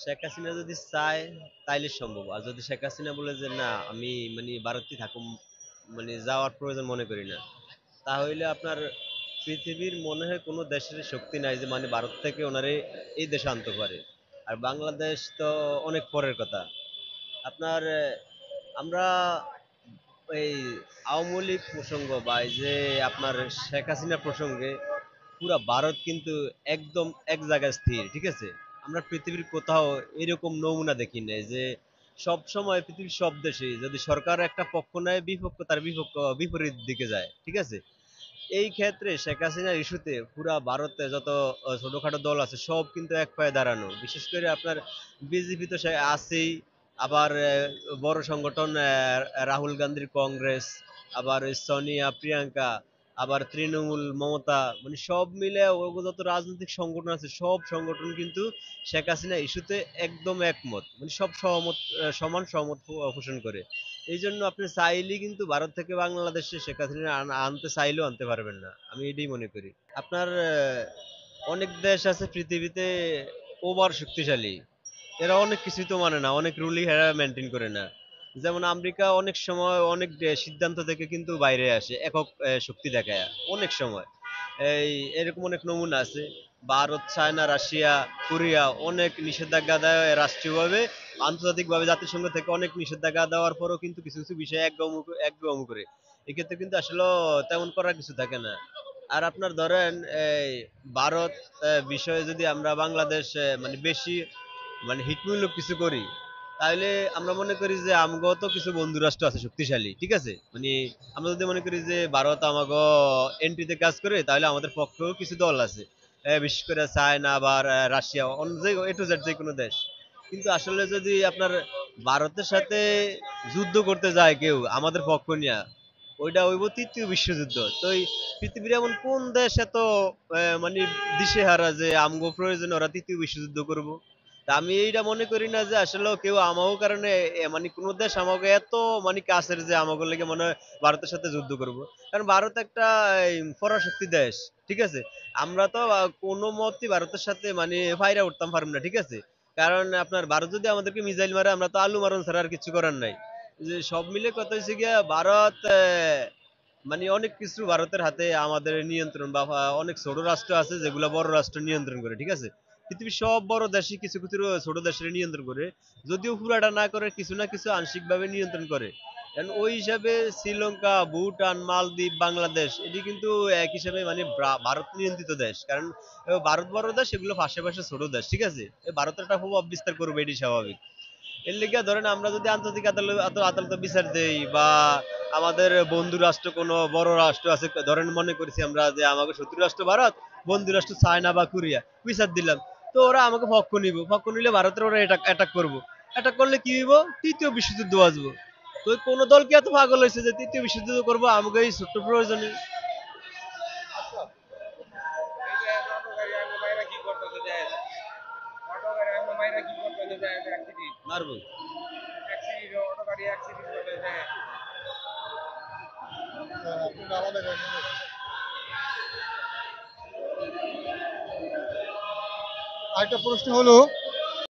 শেখ হাসিনা যদি চায় তাইলে সম্ভব, আর যদি শেখ হাসিনা বলে যে না আমি মানে ভারতে থাকুম, মানে যাওয়ার প্রয়োজন মনে করি না, তাহলে আপনার পৃথিবীর মনে হয় কোনো দেশের শক্তি নাই যে মানে ভারত থেকে ওনারে এই দেশে আনতে পারে। আর বাংলাদেশ তো অনেক পরের কথা। আপনার আমরা এই আওয়ামী লীগ প্রসঙ্গ বা এই যে আপনার শেখ হাসিনা প্রসঙ্গে পুরা ভারত কিন্তু একদম এক জায়গায় স্থির, ঠিক আছে। আমরা পৃথিবীর কোথাও এরকম নমুনা দেখি নাই যে সব সময় পৃথিবীর সব দেশে যদি সরকার একটা পক্ষ নেয়, বিপক্ষ তার বিপরীত দিকে যায়, ঠিক আছে। এই ক্ষেত্রে শেখ হাসিনার ইস্যুতে পুরা ভারতে যত ছোটখাটো দল আছে সব কিন্তু এক পায়ে দাঁড়ানো, বিশেষ করে আপনার বিজেপি তো সে আছেই, আবার বড় সংগঠন রাহুল গান্ধীর কংগ্রেস, আবার ওই সোনিয়া প্রিয়াঙ্কা, আবার তৃণমূল মমতা, মানে সব মিলে যত রাজনৈতিক সংগঠন আছে সব সংগঠন কিন্তু শেখ হাসিনা ইস্যুতে একদম একমত, মানে সব সহমত, সমান সহমত পোষণ করে। এই জন্য আপনি চাইলেই কিন্তু ভারত থেকে বাংলাদেশে শেখ হাসিনা আনতে চাইলেও আনতে পারবেন না, আমি এটাই মনে করি। আপনার অনেক দেশ আছে পৃথিবীতে ওভার শক্তিশালী, এরা অনেক কিছুই তো মানে না, অনেক রুলই এরা মেনটেন করে না। যেমন আমেরিকা অনেক সময় অনেক সিদ্ধান্ত থেকে কিন্তু বাইরে আসে, একক শক্তি দেখায় অনেক সময়। এই এরকম অনেক নমুনা আছে। ভারত, চায়না, রাশিয়া, কোরিয়া অনেক নিষেধাজ্ঞা দেয় রাষ্ট্রীয়ভাবে, আন্তর্জাতিকভাবে জাতিসংঘ থেকে অনেক নিষেধাজ্ঞা দেওয়ার পরও কিন্তু কিছু কিছু বিষয়ে একগম করে। এক্ষেত্রে কিন্তু আসলে তেমন করার কিছু থাকে না। আর আপনার ধরেন এই ভারত বিষয়ে যদি আমরা বাংলাদেশ মানে বেশি মানে হিতমূলক কিছু করি, তাহলে আমরা মনে করি যে আমগো তো কিছু বন্ধু রাষ্ট্র আছে শক্তিশালী, ঠিক আছে। মানে আমরা যদি মনে করি যে ভারত আমাগো এন্ট্রিতে কাজ করে, তাহলে আমাদের পক্ষেও কিছু দল আছে, বিশেষ করে চায়না বা রাশিয়া, অন্য যে এ টু জেড যে কোনো দেশ। কিন্তু আসলে যদি আপনার ভারতের সাথে যুদ্ধ করতে যায় কেউ আমাদের পক্ষ নিয়ে, ওইটা হইব তৃতীয় বিশ্বযুদ্ধ। তো এই পৃথিবীর এমন কোন দেশ এত মানে দিশেহারা যে আমগো প্রয়োজনে ওরা তৃতীয় বিশ্বযুদ্ধ করব? তা আমি এইটা মনে করি না যে আসলে কেউ আমাগো কারণে মানে কোন দেশ আমাকে এত মানে কাছের যে আমাকে লেগে মনে হয় ভারতের সাথে যুদ্ধ করব। কারণ ভারত একটা পরাশক্তি দেশ, ঠিক আছে। আমরা তো কোনো মতেই ভারতের সাথে মানে ফাইরা উঠতাম পারবো না, ঠিক আছে। কারণ আপনার ভারত যদি আমাদেরকে মিসাইল মারে, আমরা তো আলু মারণ ছাড়া আর কিছু করার নাই। যে সব মিলে কথা হচ্ছে গিয়া ভারত মানে অনেক কিছু ভারতের হাতে আমাদের নিয়ন্ত্রণ, বা অনেক ছোট রাষ্ট্র আছে যেগুলো বড় রাষ্ট্র নিয়ন্ত্রণ করে, ঠিক আছে। পৃথিবীর সব বড় দেশই কিছু কিছু ছোট দেশের নিয়ন্ত্রণ করে, যদিও পুরাটা না করে কিছু না কিছু আংশিকভাবে নিয়ন্ত্রণ করে। কারণ ওই হিসাবে শ্রীলঙ্কা, ভুটান, মালদ্বীপ, বাংলাদেশ এটি কিন্তু এক হিসাবে মানে ভারত নিয়ন্ত্রিত দেশ। কারণ ভারত বড় দেশ, এগুলো পাশে পাশে ছোট দেশ, ঠিক আছে। ভারতের একটা প্রভাব বিস্তার করবে, এটি স্বাভাবিক। এর লিগে ধরেন আমরা যদি আন্তর্জাতিক আদালতে বিচার দেই, বা আমাদের বন্ধু রাষ্ট্র কোনো বড় রাষ্ট্র আছে, ধরেন মনে করছি আমরা যে আমাকে শত্রু রাষ্ট্র ভারত, বন্ধু রাষ্ট্র চায়না বা কোরিয়া, বিচার দিলাম, তো ওরা আমাকে পক্ষ নিব, পক্ষ নিলে ভারতের ওরা অ্যাটাক করবো। অ্যাটাক করলে কি হইব? তৃতীয় বিশ্বযুদ্ধ আসবো। তো কোন দল কি এত পাগল হয়েছে যে তৃতীয় বিশ্বযুদ্ধ করবো আমাকে এই ছোট্ট প্রয়োজনে? মারবো। আরেকটা প্রশ্ন হলো